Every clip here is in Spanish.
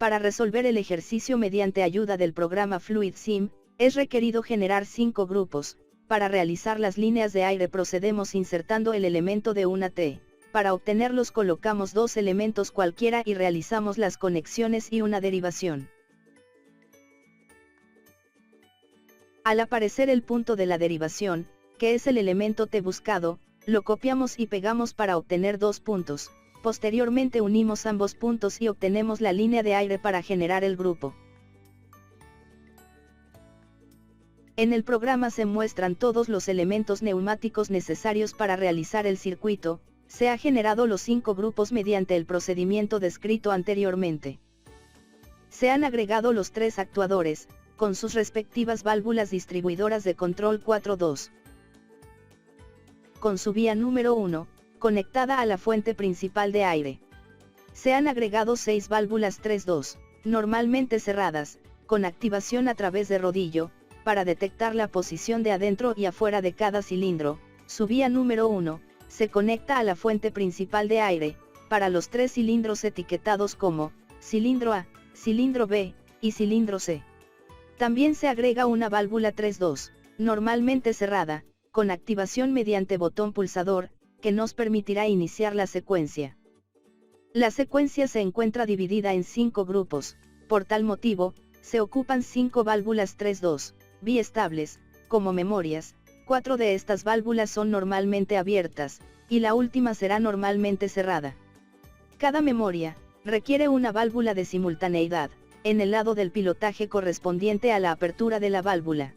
Para resolver el ejercicio mediante ayuda del programa FluidSim, es requerido generar 5 grupos. Para realizar las líneas de aire procedemos insertando el elemento de una T. Para obtenerlos colocamos 2 elementos cualquiera y realizamos las conexiones y una derivación. Al aparecer el punto de la derivación, que es el elemento T buscado, lo copiamos y pegamos para obtener 2 puntos. Posteriormente unimos ambos puntos y obtenemos la línea de aire para generar el grupo. En el programa se muestran todos los elementos neumáticos necesarios para realizar el circuito. Se ha generado los 5 grupos mediante el procedimiento descrito anteriormente. Se han agregado los 3 actuadores, con sus respectivas válvulas distribuidoras de control 4.2. Con su vía número 1, conectada a la fuente principal de aire. Se han agregado 6 válvulas 3.2, normalmente cerradas, con activación a través de rodillo, para detectar la posición de adentro y afuera de cada cilindro. Su vía número 1, se conecta a la fuente principal de aire, para los 3 cilindros etiquetados como, cilindro A, cilindro B, y cilindro C. También se agrega una válvula 3.2, normalmente cerrada, con activación mediante botón pulsador, que nos permitirá iniciar la secuencia. La secuencia se encuentra dividida en 5 grupos, por tal motivo, se ocupan 5 válvulas 3.2, biestables, como memorias. 4 de estas válvulas son normalmente abiertas, y la última será normalmente cerrada. Cada memoria requiere una válvula de simultaneidad, en el lado del pilotaje correspondiente a la apertura de la válvula.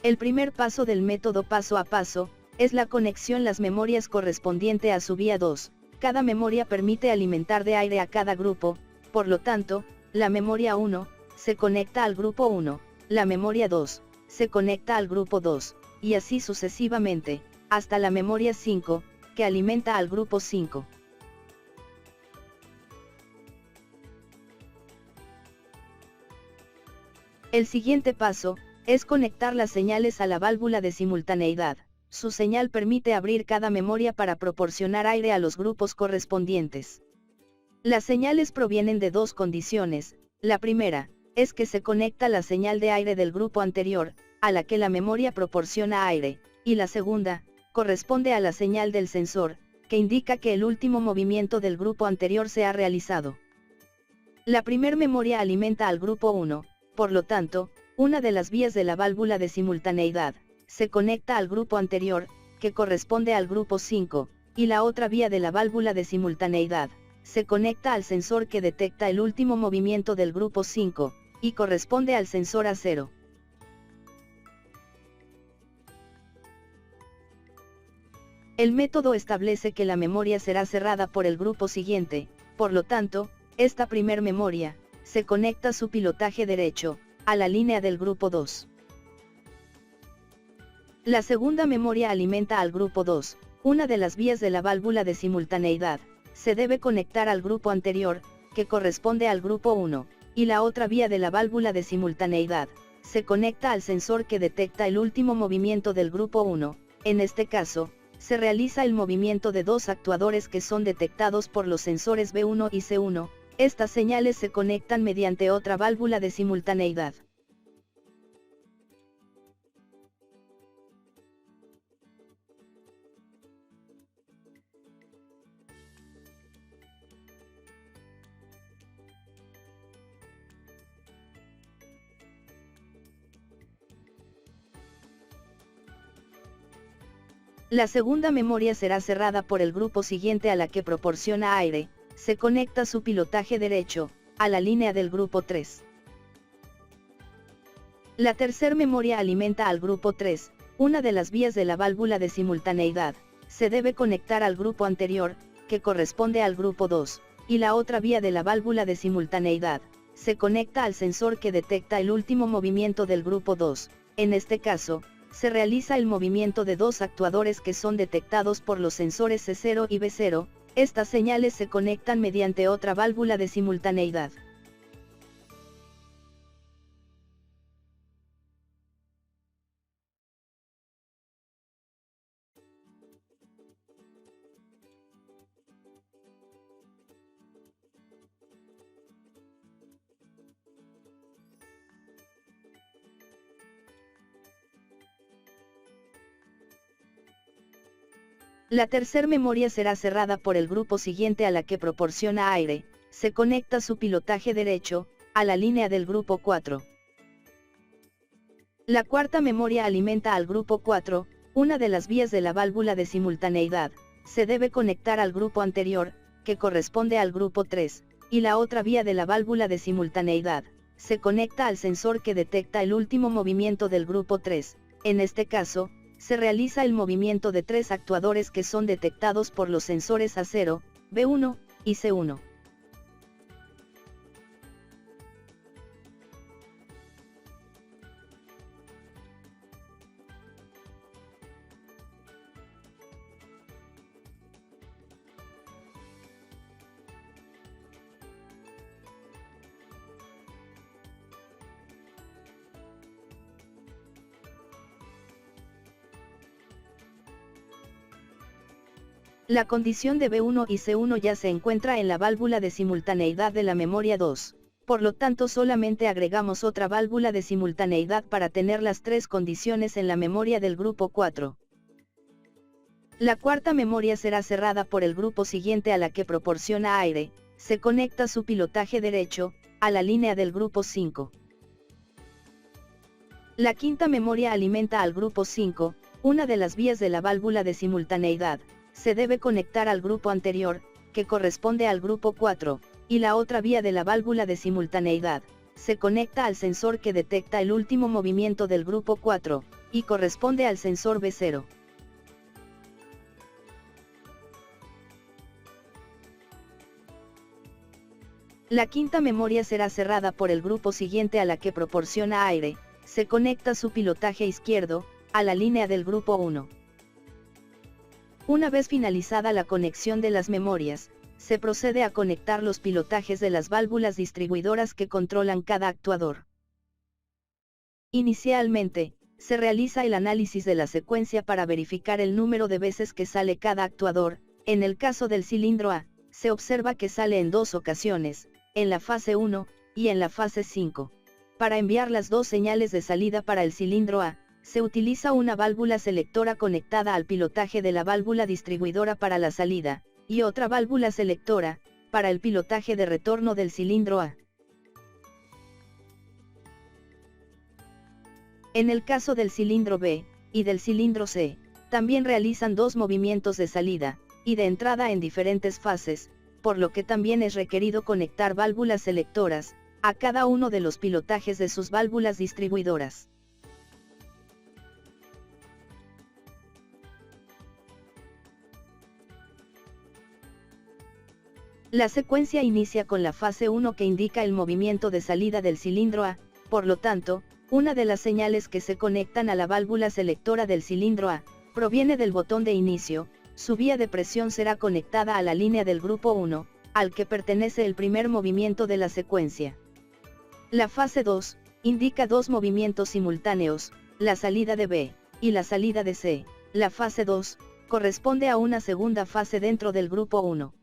El primer paso del método paso a paso, es la conexión las memorias correspondiente a su vía 2, cada memoria permite alimentar de aire a cada grupo, por lo tanto, la memoria 1, se conecta al grupo 1, la memoria 2, se conecta al grupo 2, y así sucesivamente, hasta la memoria 5, que alimenta al grupo 5. El siguiente paso, es conectar las señales a la válvula de simultaneidad. Su señal permite abrir cada memoria para proporcionar aire a los grupos correspondientes. Las señales provienen de 2 condiciones. La primera, es que se conecta la señal de aire del grupo anterior, a la que la memoria proporciona aire, y la segunda, corresponde a la señal del sensor, que indica que el último movimiento del grupo anterior se ha realizado. La primer memoria alimenta al grupo 1, por lo tanto, una de las vías de la válvula de simultaneidad se conecta al grupo anterior, que corresponde al grupo 5, y la otra vía de la válvula de simultaneidad se conecta al sensor que detecta el último movimiento del grupo 5, y corresponde al sensor A0. El método establece que la memoria será cerrada por el grupo siguiente, por lo tanto, esta primer memoria se conecta su pilotaje derecho a la línea del grupo 2. La segunda memoria alimenta al grupo 2, una de las vías de la válvula de simultaneidad, se debe conectar al grupo anterior, que corresponde al grupo 1, y la otra vía de la válvula de simultaneidad, se conecta al sensor que detecta el último movimiento del grupo 1, en este caso, se realiza el movimiento de 2 actuadores que son detectados por los sensores B1 y C1, estas señales se conectan mediante otra válvula de simultaneidad. La segunda memoria será cerrada por el grupo siguiente a la que proporciona aire, se conecta su pilotaje derecho, a la línea del grupo 3. La tercer memoria alimenta al grupo 3, una de las vías de la válvula de simultaneidad, se debe conectar al grupo anterior, que corresponde al grupo 2, y la otra vía de la válvula de simultaneidad, se conecta al sensor que detecta el último movimiento del grupo 2, en este caso, se realiza el movimiento de 2 actuadores que son detectados por los sensores C0 y B0, estas señales se conectan mediante otra válvula de simultaneidad. La tercer memoria será cerrada por el grupo siguiente a la que proporciona aire, se conecta su pilotaje derecho, a la línea del grupo 4. La cuarta memoria alimenta al grupo 4, una de las vías de la válvula de simultaneidad, se debe conectar al grupo anterior, que corresponde al grupo 3, y la otra vía de la válvula de simultaneidad, se conecta al sensor que detecta el último movimiento del grupo 3, en este caso, se realiza el movimiento de 3 actuadores que son detectados por los sensores A0, B1 y C1. La condición de B1 y C1 ya se encuentra en la válvula de simultaneidad de la memoria 2, por lo tanto solamente agregamos otra válvula de simultaneidad para tener las tres condiciones en la memoria del grupo 4. La cuarta memoria será cerrada por el grupo siguiente a la que proporciona aire, se conecta su pilotaje derecho, a la línea del grupo 5. La quinta memoria alimenta al grupo 5, una de las vías de la válvula de simultaneidad, se debe conectar al grupo anterior, que corresponde al grupo 4, y la otra vía de la válvula de simultaneidad, se conecta al sensor que detecta el último movimiento del grupo 4, y corresponde al sensor B0. La quinta memoria será cerrada por el grupo siguiente a la que proporciona aire, se conecta su pilotaje izquierdo, a la línea del grupo 1. Una vez finalizada la conexión de las memorias, se procede a conectar los pilotajes de las válvulas distribuidoras que controlan cada actuador. Inicialmente, se realiza el análisis de la secuencia para verificar el número de veces que sale cada actuador. En el caso del cilindro A, se observa que sale en 2 ocasiones, en la fase 1, y en la fase 5. Para enviar las dos señales de salida para el cilindro A, se utiliza una válvula selectora conectada al pilotaje de la válvula distribuidora para la salida, y otra válvula selectora, para el pilotaje de retorno del cilindro A. En el caso del cilindro B, y del cilindro C, también realizan dos movimientos de salida, y de entrada en diferentes fases, por lo que también es requerido conectar válvulas selectoras, a cada uno de los pilotajes de sus válvulas distribuidoras. La secuencia inicia con la fase 1 que indica el movimiento de salida del cilindro A, por lo tanto, una de las señales que se conectan a la válvula selectora del cilindro A, proviene del botón de inicio, su vía de presión será conectada a la línea del grupo 1, al que pertenece el primer movimiento de la secuencia. La fase 2, indica dos movimientos simultáneos, la salida de B, y la salida de C. La fase 2, corresponde a una segunda fase dentro del grupo 1.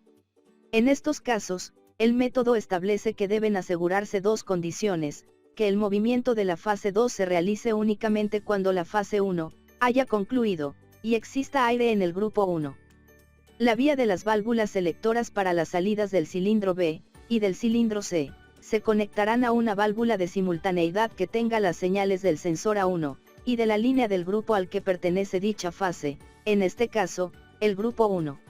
En estos casos, el método establece que deben asegurarse dos condiciones, que el movimiento de la fase 2 se realice únicamente cuando la fase 1 haya concluido, y exista aire en el grupo 1. La vía de las válvulas selectoras para las salidas del cilindro B, y del cilindro C, se conectarán a una válvula de simultaneidad que tenga las señales del sensor A1, y de la línea del grupo al que pertenece dicha fase, en este caso, el grupo 1.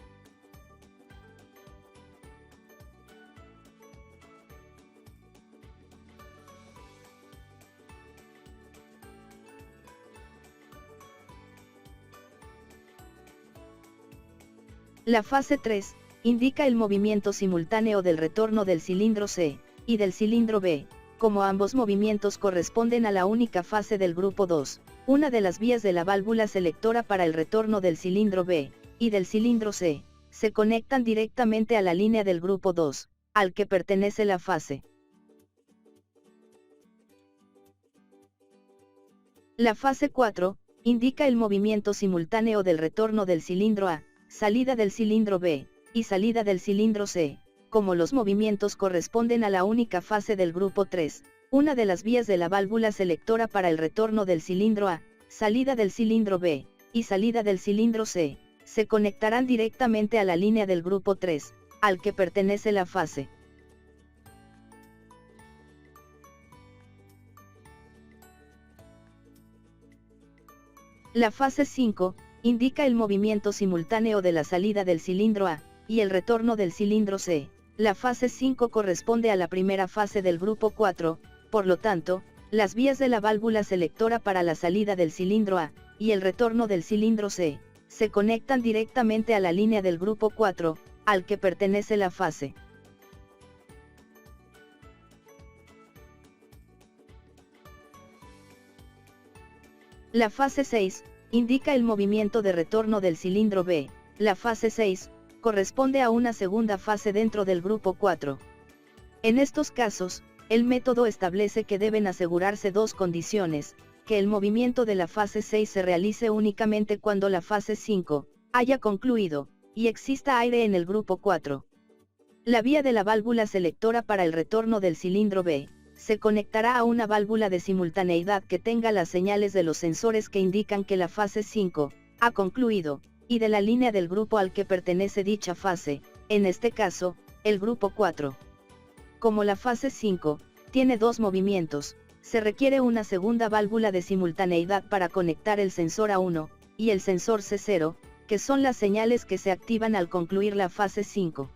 La fase 3, indica el movimiento simultáneo del retorno del cilindro C, y del cilindro B, como ambos movimientos corresponden a la única fase del grupo 2, una de las vías de la válvula selectora para el retorno del cilindro B, y del cilindro C, se conectan directamente a la línea del grupo 2, al que pertenece la fase. La fase 4, indica el movimiento simultáneo del retorno del cilindro A, salida del cilindro B, y salida del cilindro C, como los movimientos corresponden a la única fase del grupo 3, una de las vías de la válvula selectora para el retorno del cilindro A, salida del cilindro B, y salida del cilindro C, se conectarán directamente a la línea del grupo 3, al que pertenece la fase. La fase 5, indica el movimiento simultáneo de la salida del cilindro A, y el retorno del cilindro C. La fase 5 corresponde a la primera fase del grupo 4, por lo tanto, las vías de la válvula selectora para la salida del cilindro A, y el retorno del cilindro C, se conectan directamente a la línea del grupo 4, al que pertenece la fase. La fase 6, indica el movimiento de retorno del cilindro B. La fase 6, corresponde a una segunda fase dentro del grupo 4. En estos casos, el método establece que deben asegurarse dos condiciones: que el movimiento de la fase 6 se realice únicamente cuando la fase 5 haya concluido, y exista aire en el grupo 4. La vía de la válvula selectora para el retorno del cilindro B se conectará a una válvula de simultaneidad que tenga las señales de los sensores que indican que la fase 5 ha concluido, y de la línea del grupo al que pertenece dicha fase, en este caso, el grupo 4. Como la fase 5 tiene dos movimientos, se requiere una segunda válvula de simultaneidad para conectar el sensor A1 y el sensor C0, que son las señales que se activan al concluir la fase 5.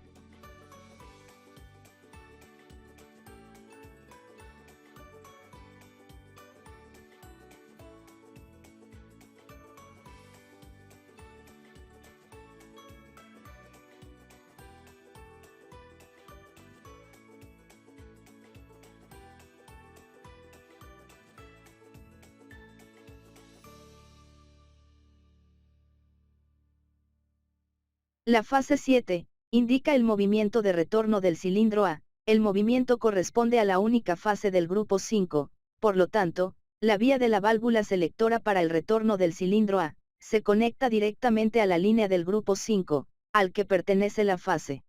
La fase 7, indica el movimiento de retorno del cilindro A. El movimiento corresponde a la única fase del grupo 5, por lo tanto, la vía de la válvula selectora para el retorno del cilindro A se conecta directamente a la línea del grupo 5, al que pertenece la fase.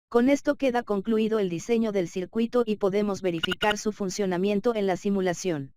Con esto queda concluido el diseño del circuito y podemos verificar su funcionamiento en la simulación.